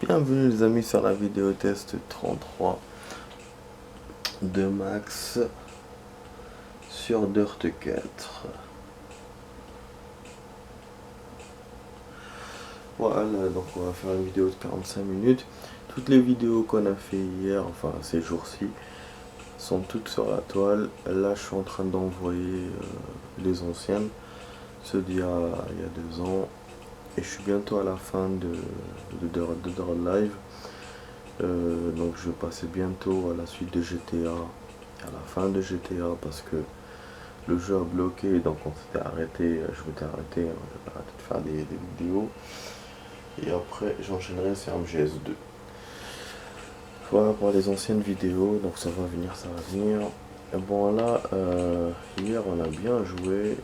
Bienvenue les amis sur la vidéo test 33 de Max sur Dirt 4. Voilà, donc on va faire une vidéo de 45 minutes. Toutes les vidéos qu'on a fait hier, enfin ces jours-ci, sont toutes sur la toile. Là je suis en train d'envoyer les anciennes, ceux d'il y a 2 ans. Et je suis bientôt à la fin de Dirt Live. Donc je vais passer bientôt à la suite de GTA, à la fin de GTA, parce que le jeu a bloqué, donc on s'était arrêté, je m'étais arrêté, j'avais arrêté de faire des vidéos, et après j'enchaînerai sur MGS2. Voilà pour les anciennes vidéos, donc ça va venir, ça va venir. Et bon là, hier on a bien joué,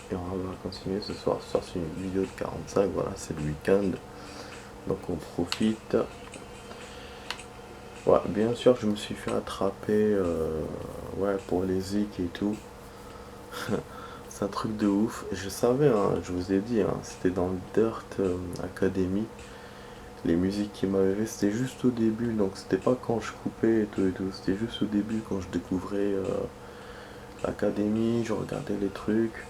et on va continuer ce soir sur une vidéo de 45, voilà c'est le week-end, donc on profite. Ouais, bien sûr, je me suis fait attraper ouais, pour les zik et tout. C'est un truc de ouf. Je savais, hein, je vous ai dit, hein, c'était dans le Dirt Academy. Les musiques qui m'avaient fait, c'était juste au début, donc c'était pas quand je coupais et tout. C'était juste au début quand je découvrais l'Académie, je regardais les trucs.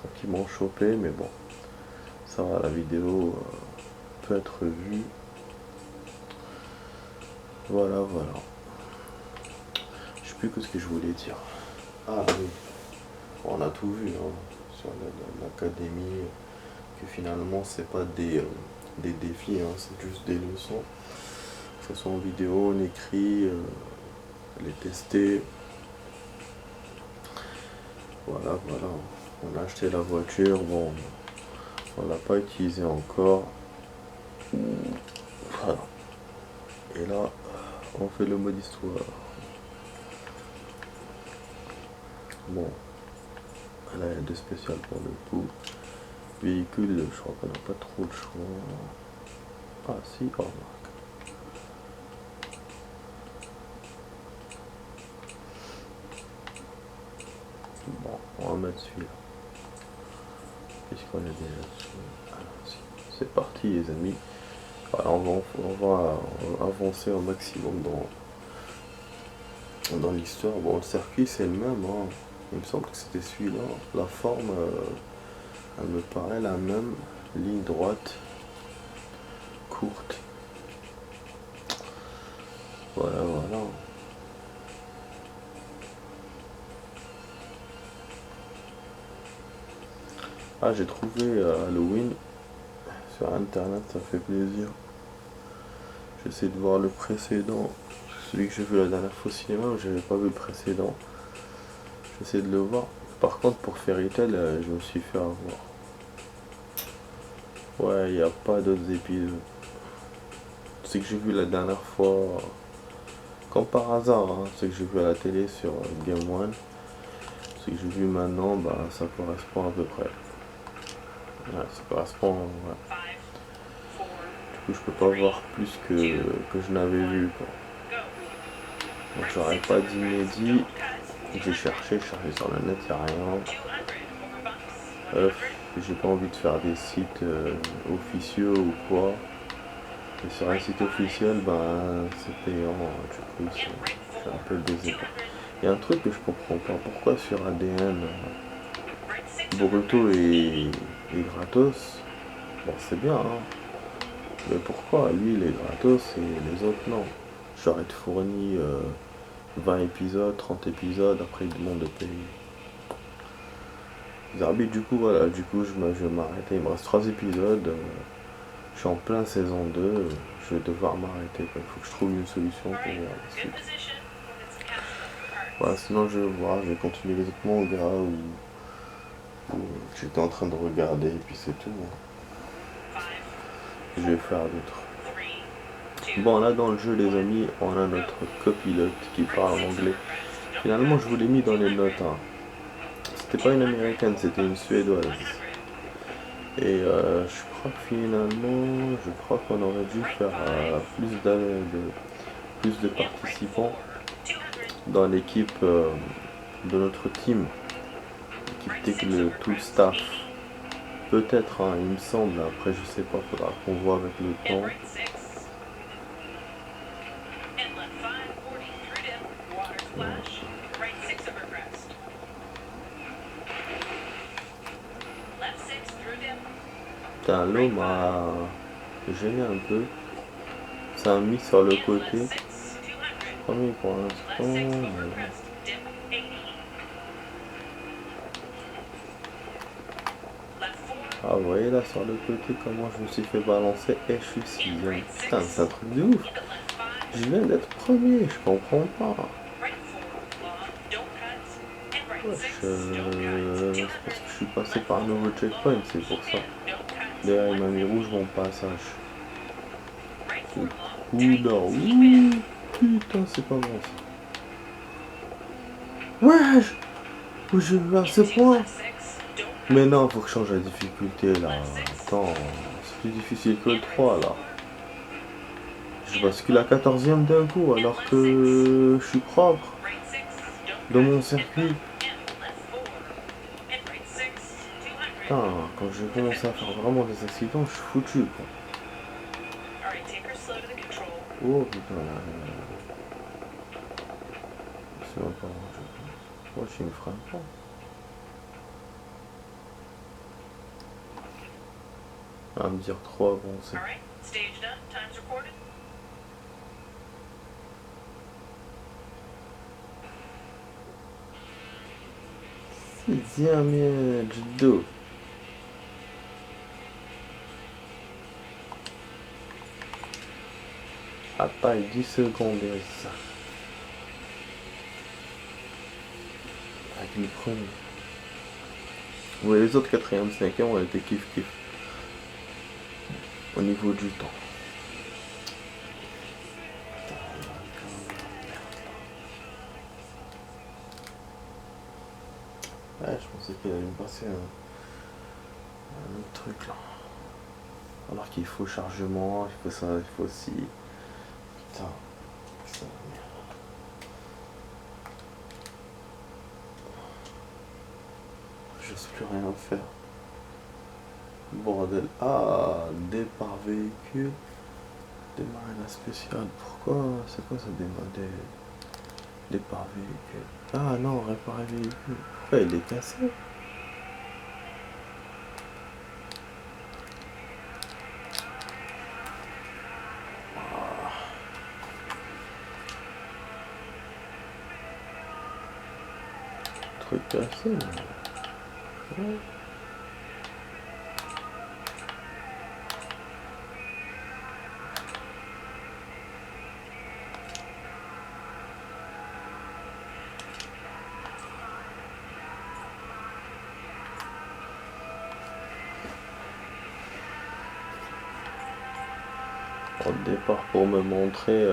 Donc ils m'ont chopé, mais bon, ça va, la vidéo peut être vue. Voilà, voilà. Je sais plus que ce que je voulais dire. Ah oui. On a tout vu hein, sur l'académie, que finalement c'est pas des défis, hein, c'est juste des leçons, que ce soit en vidéo, en écrit, les tester. Voilà, voilà. On a acheté la voiture, bon, on l'a pas utilisée encore. Voilà. Et là, on fait le mode histoire. Bon, là il y a deux spéciales pour le coup. Véhicule, je crois qu'on n'a pas trop le choix. Ah si, oh, bon, on va mettre celui-là. Puisqu'on est déjà dessus. Alors, c'est parti les amis. Voilà, on va avancer au maximum dans l'histoire. Bon, le circuit c'est le même. Hein. Il me semble que c'était celui-là. La forme, elle me paraît la même. Ligne droite, courte. Voilà, voilà. Ah, j'ai trouvé Halloween sur internet, ça fait plaisir. J'essaie de voir le précédent, celui que j'ai vu la dernière fois au cinéma, j'avais pas vu le précédent. J'essaie de le voir. Par contre, pour Fairy Tail, je me suis fait avoir. Ouais, il n'y a pas d'autres épisodes. C'est que j'ai vu la dernière fois, comme par hasard, hein, c'est que j'ai vu à la télé sur Game One. C'est que j'ai vu maintenant, bah ça correspond à peu près. Ouais, ça correspond. Ouais. Du coup, je peux pas voir plus que je n'avais vu. Quoi. Donc, j'aurais pas d'inédit. J'ai cherché sur le net, il n'y a rien. J'ai pas envie de faire des sites officieux ou quoi. Et sur un site officiel, ben c'est payant. Du coup, c'est un peu baisé. Il y a un truc que je comprends pas. Pourquoi sur ADN, Boruto est gratos? Bon, c'est bien, hein. Mais pourquoi lui il est gratos et les autres non? J'aurais te fourni 20 épisodes, 30 épisodes, après ils demandent de payer. Les arbitres, du coup, voilà, du coup, je vais m'arrêter. Il me reste 3 épisodes. Je suis en plein saison 2. Je vais devoir m'arrêter. Il faut que je trouve une solution pour voir la suite. Voilà, sinon, je vais voir. Je vais continuer les autres mangas où j'étais en train de regarder. Et puis c'est tout. Je vais faire d'autres. Bon, là, dans le jeu, les amis, on a notre copilote qui parle anglais. Finalement, je vous l'ai mis dans les notes. Hein. C'était pas une américaine, c'était une suédoise. Et je crois que finalement, qu'on aurait dû faire plus de participants dans l'équipe de notre team, l'équipe tout le staff. Peut-être, hein, il me semble. Après, je sais pas, faudra qu'on voit avec le temps. Putain, l'eau m'a gêné un peu. Ça a mis sur le côté. Premier pour l'instant. Ah, vous voyez là sur le côté comment je me suis fait balancer et je suis sixième. Putain, c'est un truc de ouf. Je viens d'être premier, je comprends pas. C'est parce que je suis passé par un nouveau checkpoint, c'est pour ça. D'ailleurs, il m'a mis rouge mon passage. Oula, ouh, putain, c'est pas bon ça. Wesh, où j'ai vu à ce point. Mais non, faut que je change la difficulté là. Attends, c'est plus difficile que le 3 là. Je bascule à 14e d'un coup alors que je suis propre dans mon circuit. Putain, quand j'ai commencé à faire vraiment des accidents, je suis foutu quoi. Oh putain, c'est même pas bon. Moi je me freine pas. À me dire 3, bon c'est... Sixième judo. À taille 10 secondes ça. Avec le premier. Ouais, les autres 4e, 5e ont été kiff kiff. Au niveau du temps. Ouais, je pensais qu'il allait me passer un autre truc là. Alors qu'il faut chargement, il faut ça, il faut aussi. Putain, ça merde. J'ose plus rien faire. Bordel. Ah, départ véhicule. Démarrer la spéciale. Pourquoi? C'est quoi ça démarrer? Départ véhicule. Ah non, réparer véhicule. Pourquoi il est cassé? Truc cassé. Ouais. Au départ pour me montrer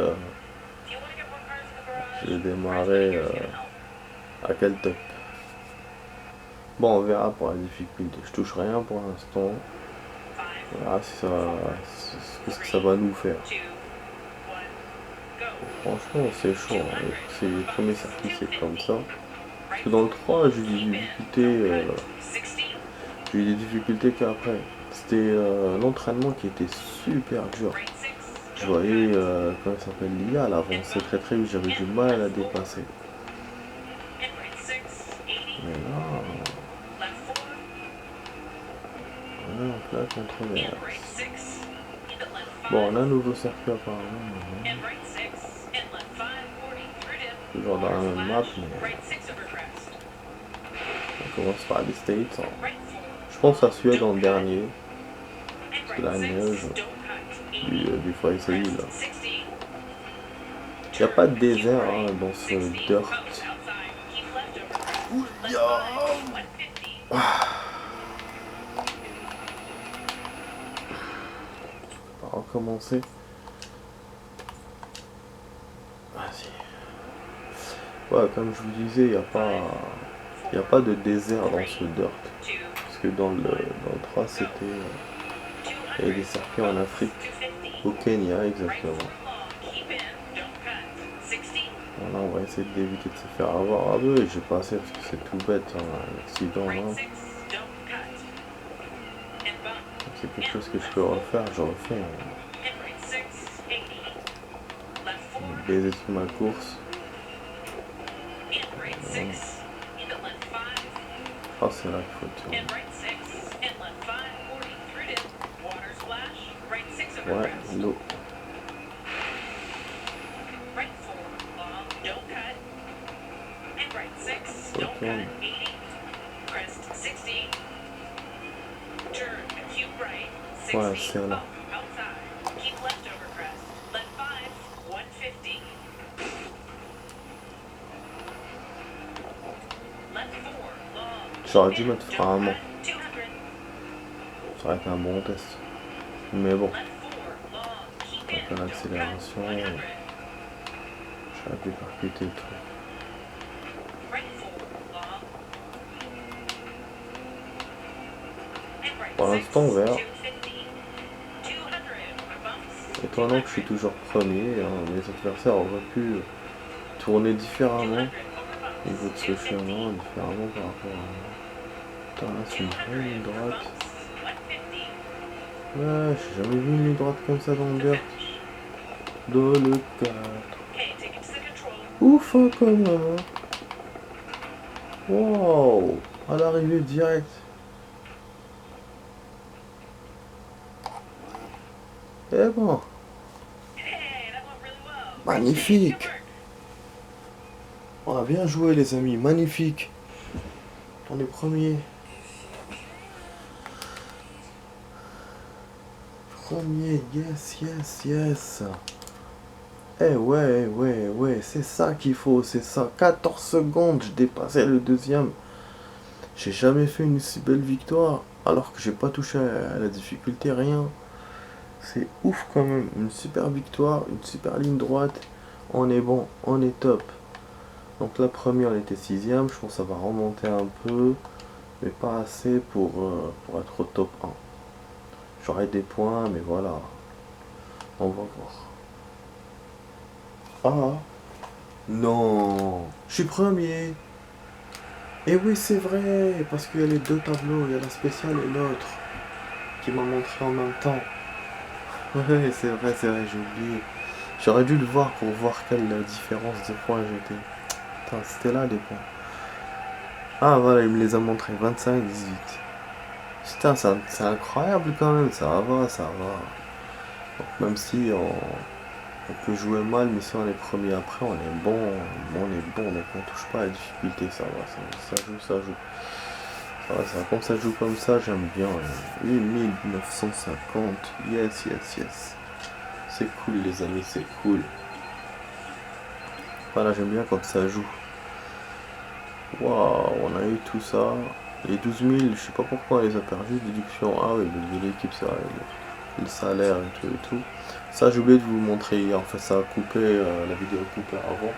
j'ai démarré à quel top. Bon, on verra pour la difficulté. Je touche rien pour l'instant. On verra si ça, qu'est-ce que ça va nous faire. Franchement, c'est chaud. Hein. C'est le premier circuit, c'est comme ça. Parce que dans le 3, j'ai eu des difficultés qu'après. C'était l'entraînement qui était super dur. Je voyais, comment ça s'appelle, l'IA, elle avançait très très vite, j'avais du mal à la dépasser. Mais là, on est en plein controverse. Bon, on a un nouveau circuit apparemment. Toujours dans la même map, mais on commence par les States. Hein. Je pense à Suède en dernier. Parce que la neige, des fois essayer là. Il n'y a pas de désert hein, dans ce dirt. On va recommencer. Vas-y. Ouais, comme je vous disais, il n'y a pas de désert dans ce dirt. Parce que dans le 3, c'était... il y avait des circuits en Afrique. Au Kenya, exactement. Voilà, on va essayer d'éviter de se faire avoir. Ah oui, j'ai passé parce que c'est tout bête, hein, l'accident là. c'est quelque chose que je peux refaire, je refais un baiser sur ma course. Oh, c'est là qu'il faut tourner. Ouais, l'eau. Retourne. Ouais, c'est là. J'aurais dû mettre frein à main. Ça aurait été un bon test. Mais bon. Après l'accélération, j'aurais pu percuter le truc. Pour l'instant, on verra. Étonnant que je suis toujours premier, hein. Mes adversaires auraient pu tourner différemment au niveau de ce chemin, différemment par rapport à moi. Putain, là c'est une vraie ligne droite. Ouais, j'ai jamais vu une ligne droite comme ça dans le dirt. Dans le 4. Ouf, quand même. Wow, à l'arrivée direct. Eh bon. Magnifique. On a bien joué les amis, magnifique. On est premier. Premier, yes, yes, yes. Eh ouais, c'est ça qu'il faut, c'est ça. 14 secondes, je dépassais le deuxième. J'ai jamais fait une si belle victoire, alors que j'ai pas touché à la difficulté, rien. C'est ouf quand même, une super victoire, une super ligne droite. On est bon, on est top. Donc la première, elle était 6ème, je pense que ça va remonter un peu, mais pas assez pour être au top 1. J'aurai des points, mais voilà, on va voir. Ah, non, je suis premier. Et oui, c'est vrai, parce qu'il y a les deux tableaux, il y a la spéciale et l'autre, qui m'a montré en même temps. Ouais, c'est vrai, j'ai oublié. J'aurais dû le voir pour voir quelle différence de points j'étais. Putain, c'était là les points. Ah voilà, il me les a montrés, 25, 18. Putain, c'est incroyable quand même, ça va, ça va. Donc, même si on peut jouer mal, mais si on est premier après, on est bon, donc on touche pas à la difficulté, ça va, ça joue. Ça va, ça, comme ça joue comme ça, j'aime bien. 8950, yes. C'est cool les amis, c'est cool. Voilà, j'aime bien comme ça joue. Waouh, on a eu tout ça. Les 12 000, je sais pas pourquoi on les a perdus. Déduction, ah oui, l'équipe, ça, le salaire et tout. Ça, j'ai oublié de vous montrer hier. En fait, ça a coupé, la vidéo a coupé avant.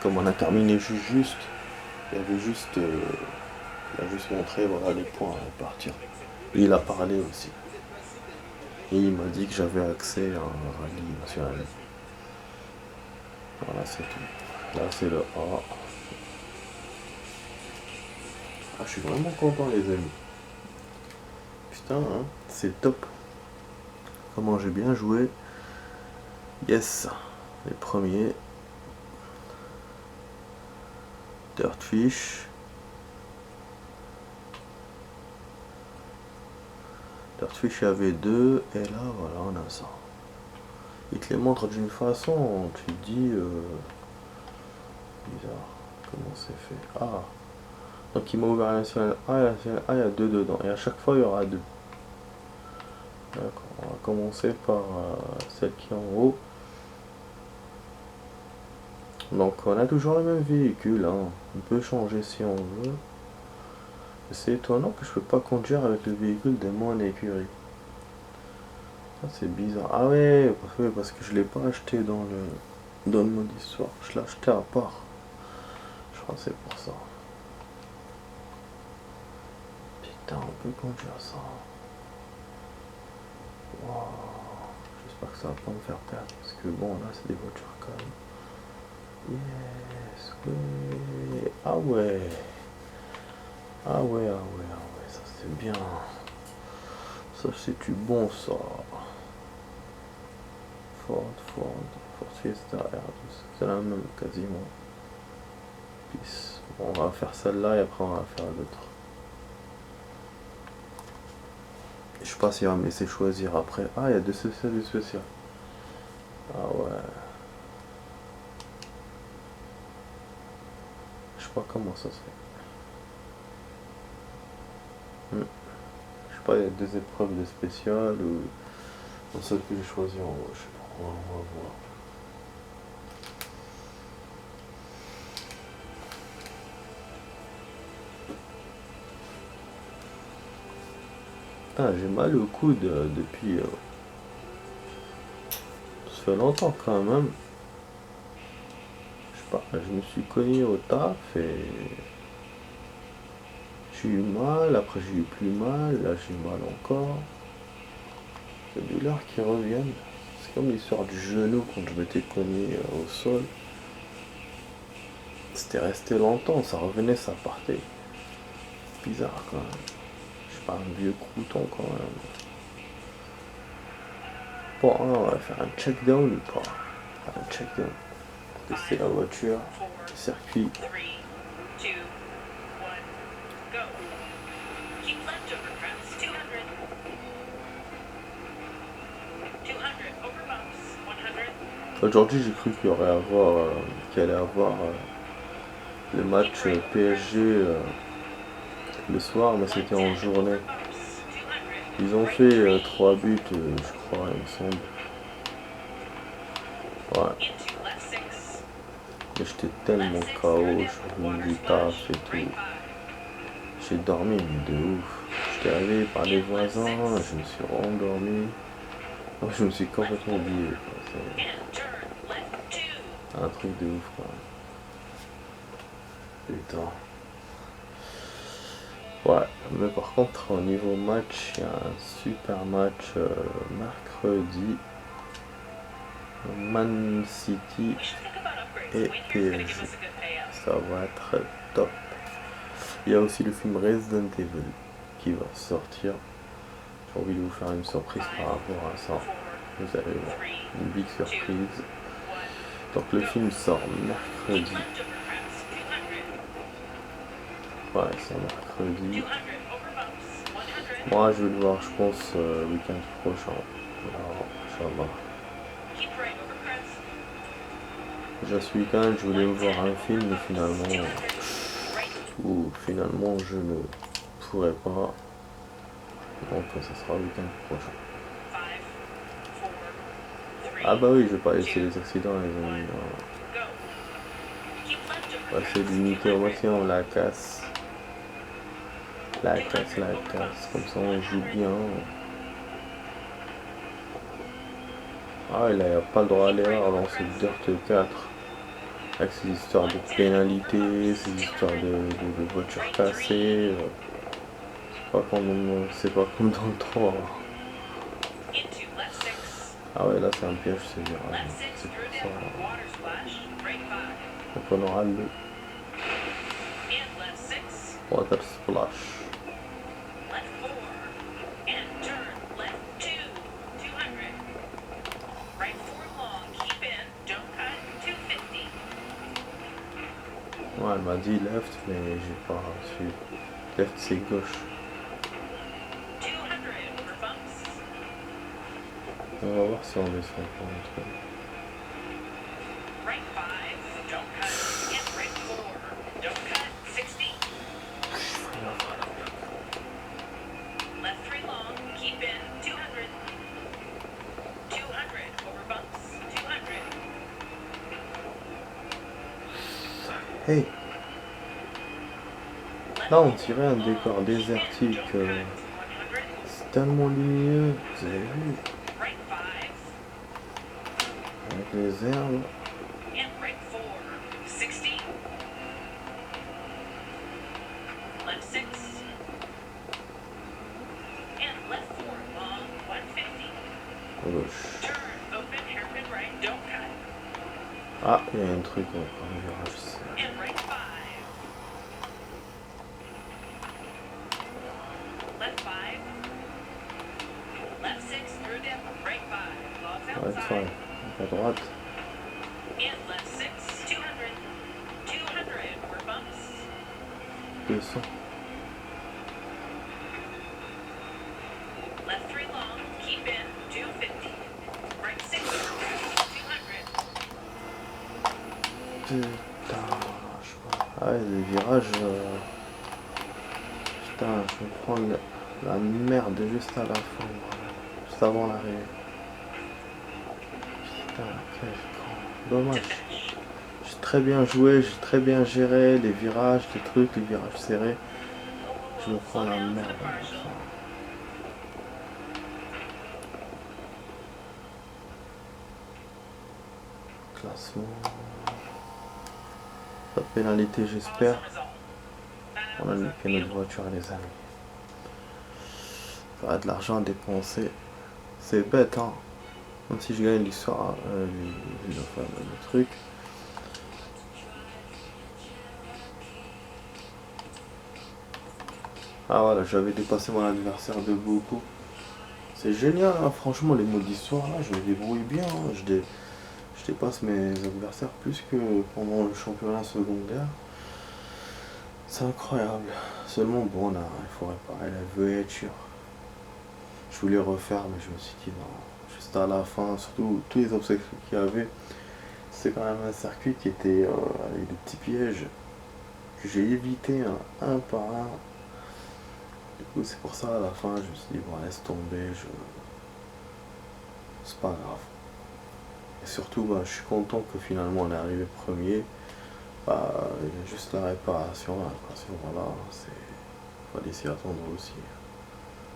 Comme on a terminé juste, il y avait juste, il a juste montré, voilà, les points à partir. Et il a parlé aussi. Et il m'a dit que j'avais accès à un rallye national. Voilà, c'est tout. Là, c'est le A. Ah, je suis vraiment content, les amis. Putain, hein, c'est top. Comment j'ai bien joué. Yes, les premiers. Dirtfish. Dirtfish avait 2, et là, voilà, on a ça. Il te les montre d'une façon, tu te dis... bizarre, comment c'est fait. Ah, donc il m'a ouvert la nationale A, et la nationale A, il y a 2 dedans, et à chaque fois, il y aura 2. D'accord, on va commencer par celle qui est en haut. Donc on a toujours le même véhicule, hein. On peut changer si on veut. C'est étonnant que je peux pas conduire avec le véhicule de mon écurie. C'est bizarre. Ah ouais, parce que je l'ai pas acheté dans le mode histoire. Je l'ai acheté à part. Je crois que c'est pour ça. Putain, on peut conduire ça. Wow. J'espère que ça va pas me faire perdre. Parce que bon, là, c'est des voitures quand même. Yes, ouais. Ah ouais. Ça c'est bien. Ça c'est du bon ça. Ford Fiesta R12. C'est la même quasiment. Peace. Bon, on va faire celle-là et après on va faire l'autre. Je sais pas s'il va me laisser choisir après. Ah, il y a deux spéciales. Ah ouais. Je sais pas comment ça se fait. Je sais pas, il y a deux épreuves de spécial ou dans celle que j'ai choisi en haut. Je sais pas, on va voir. Putain, j'ai mal au coude depuis. Ça fait longtemps quand même. Je sais pas, je me suis cogné au taf et. J'ai eu mal, après j'ai eu plus mal, là j'ai mal encore. Les douleurs qui reviennent. C'est comme l'histoire du genou quand je m'étais cogné au sol. C'était resté longtemps, ça revenait, ça partait. Bizarre quand même. Je suis pas un vieux crouton quand même. Bon, on va faire un check-down ou pas? Un check-down. Tester la voiture, le circuit. Aujourd'hui j'ai cru qu'il y aurait qu'il allait avoir le match PSG le soir, mais c'était en journée. Ils ont fait 3 buts, je crois, il me semble. Ouais. Mais j'étais tellement KO, je suis revenu du taf et tout. J'ai dormi, mais de ouf. J'étais réveillé par les voisins, je me suis rendormi. Je me suis complètement oublié. C'est un truc de ouf, quoi. Putain. Ouais, mais par contre, au niveau match, il y a un super match mercredi. Man City et PSG. Ça va être top. Il y a aussi le film Resident Evil qui va sortir. J'ai envie de vous faire une surprise par rapport à ça. Vous allez voir, une big surprise. Donc le film sort mercredi. Ouais, c'est mercredi. Moi je vais le voir, je pense, week-end prochain. Alors, Inch'Allah. Déjà ce week-end, je voulais me voir un film, mais finalement je ne pourrai pas. Donc ça sera le week-end prochain. Ah bah oui, je vais pas laisser les accidents, les amis. On va essayer de limiter au maximum la casse. La casse. Comme ça on joue bien. Ah, là, il n'y a pas le droit à l'erreur dans cette Dirt 4. Avec ces histoires de pénalités, ces histoires de voitures cassées. C'est pas comme dans le 3. Ah ouais, là c'est un piège, c'est virage. C'est pour ça. Donc on aura le Water Splash. Ouais, elle m'a dit left, mais j'ai pas su. Left c'est gauche. On va voir si on descend pour un truc. Hey! Là on dirait un décor désertique. C'est tellement lumineux, vous avez vu? Avec les herbes. Gauche. Ah, il y a un truc encore, un virage. Right five. À droite. 200. Putain, ah ouais, les virages. Putain, je vais prendre la merde juste à la fin, juste avant l'arrivée. Putain, quel con. Dommage. J'ai très bien joué, j'ai très bien géré les virages, les trucs, les virages serrés. Je me prends la merde à la fin. Classement. Pas de pénalité, j'espère. On a niqué notre voiture, les amis. Il y aura de l'argent à dépenser. C'est bête, hein. Même si je gagne l'histoire, le truc. Ah voilà, j'avais dépassé mon adversaire de beaucoup. C'est génial, hein. Franchement, les modes d'histoire, là, je me débrouille bien. Hein. Je dépasse mes adversaires plus que pendant le championnat secondaire. C'est incroyable. Seulement, bon, là, il faut réparer la voiture. Je voulais refaire, mais je me suis dit non. Juste à la fin, surtout tous les obstacles qu'il y avait, c'est quand même un circuit qui était avec des petits pièges que j'ai évité un par un. Du coup, c'est pour ça à la fin, je me suis dit bon, laisse tomber, c'est pas grave. Et surtout, bah, je suis content que finalement on est arrivé premier. Bah, il y a juste la réparation. La réparation, voilà, il fallait s'y attendre aussi.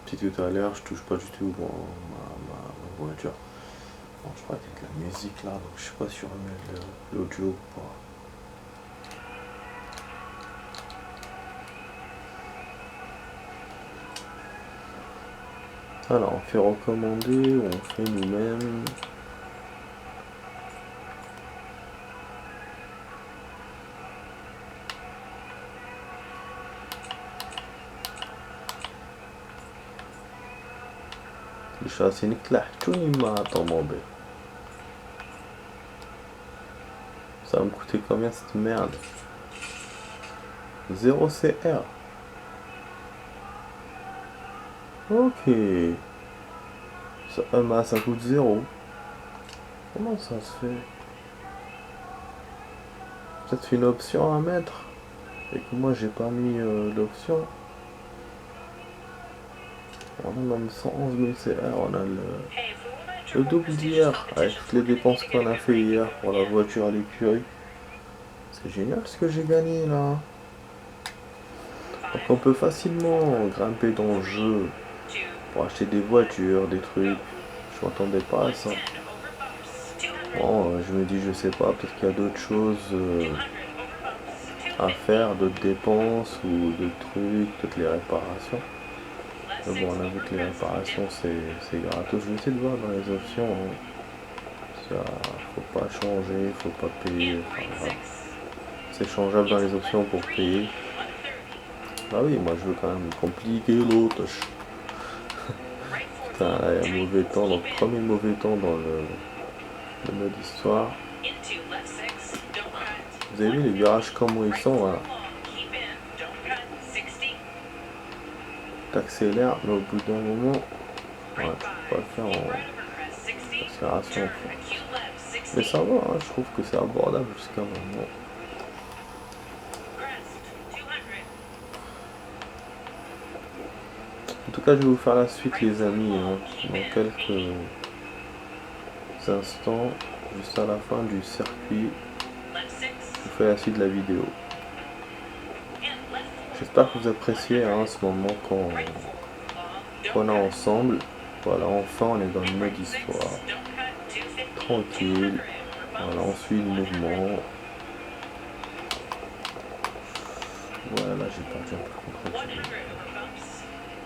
Puis tout à l'heure, je touche pas du tout ma voiture. Bon, je crois qu'il y a de la musique là, donc je sais pas si on remet l'audio ou pas. Alors, on fait recommander ou on fait nous-mêmes. الشاسي نكلحتوني مع طوموبيل. Ça va me coûter combien cette merde? 0 CR. Ok. Ça coûte 0. Comment ça se fait? Peut-être une option à mettre. Et que moi j'ai pas mis l'option. On a même 111 000 CR, on a le double d'hier, avec toutes les dépenses qu'on a fait hier pour la voiture à l'écurie. C'est génial ce que j'ai gagné là. Donc on peut facilement grimper dans le jeu pour acheter des voitures, des trucs. Je m'attendais pas à ça. Bon, je me dis, je sais pas, peut-être qu'il y a d'autres choses à faire, d'autres dépenses ou d'autres trucs, peut-être les réparations. Mais bon, on a vu que les réparations c'est gratos. Je vais essayer de voir dans les options. Hein. Ça, faut pas changer, faut pas payer. Enfin, voilà. C'est changeable dans les options pour payer. Ah oui, moi je veux quand même compliquer l'autre. Putain, là il y a un mauvais temps, donc premier mauvais temps dans le mode histoire. Vous avez vu les virages comment ils sont là. T'accélères, mais au bout d'un moment, ouais, tu peux pas le faire en accélération. Mais ça va, hein, je trouve que c'est abordable jusqu'à maintenant. En tout cas, je vais vous faire la suite, les amis, hein, dans quelques instants, juste à la fin du circuit. Je vous fais la suite de la vidéo. J'espère que vous appréciez hein, ce moment qu'on a ensemble. Voilà, enfin on est dans le mode histoire. Tranquille. Voilà, on suit le mouvement. Voilà, j'ai perdu un peu le contrôle.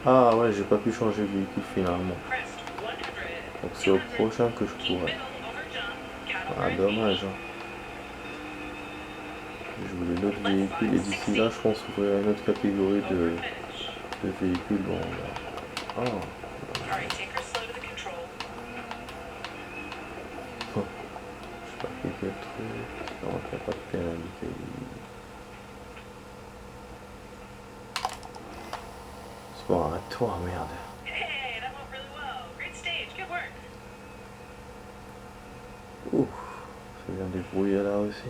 Ah ouais, j'ai pas pu changer de véhicule finalement. Donc c'est au prochain que je pourrais. Ah dommage. Hein. Je voulais l'autre véhicule et d'ici là je pense ouvrir une autre catégorie de véhicules. Bon, ah. quel truc? Non, il n'y a pas de pénalité. C'est bon, arrête-toi, merde. Ouf, c'est bien débrouillé là aussi.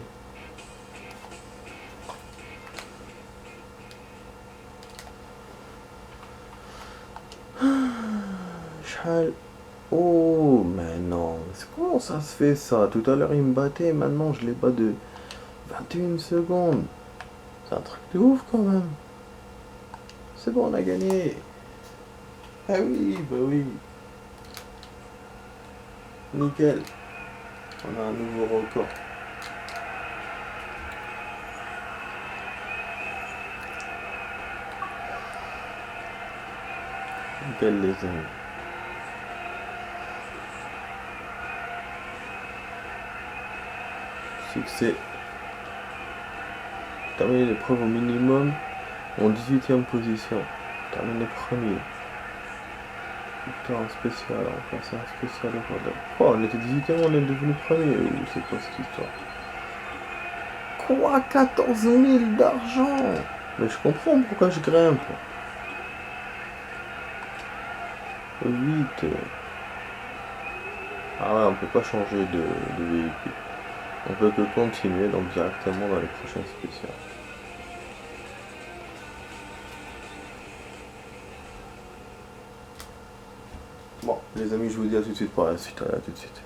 Chal. Oh, mais non, comment ça se fait ça? Tout à l'heure il me battait, maintenant je les bats de 21 secondes. C'est un truc de ouf quand même. C'est bon, on a gagné. Ah oui, bah oui. Nickel. On a un nouveau record. Nickel les amis. Succès. Terminer l'épreuve au minimum en 18e position. Terminer premier. Victoire spécial, on va faire ça un spécial. Oh, on était 18e, on est devenu premier. Ou c'est quoi cette histoire? Quoi, 14 000 d'argent? Mais je comprends pourquoi je grimpe. Vite. Ah ouais, on peut pas changer de véhicule. On peut que continuer donc directement dans les prochains spéciales. Bon, les amis, je vous dis à tout de suite pour la suite. À tout de suite.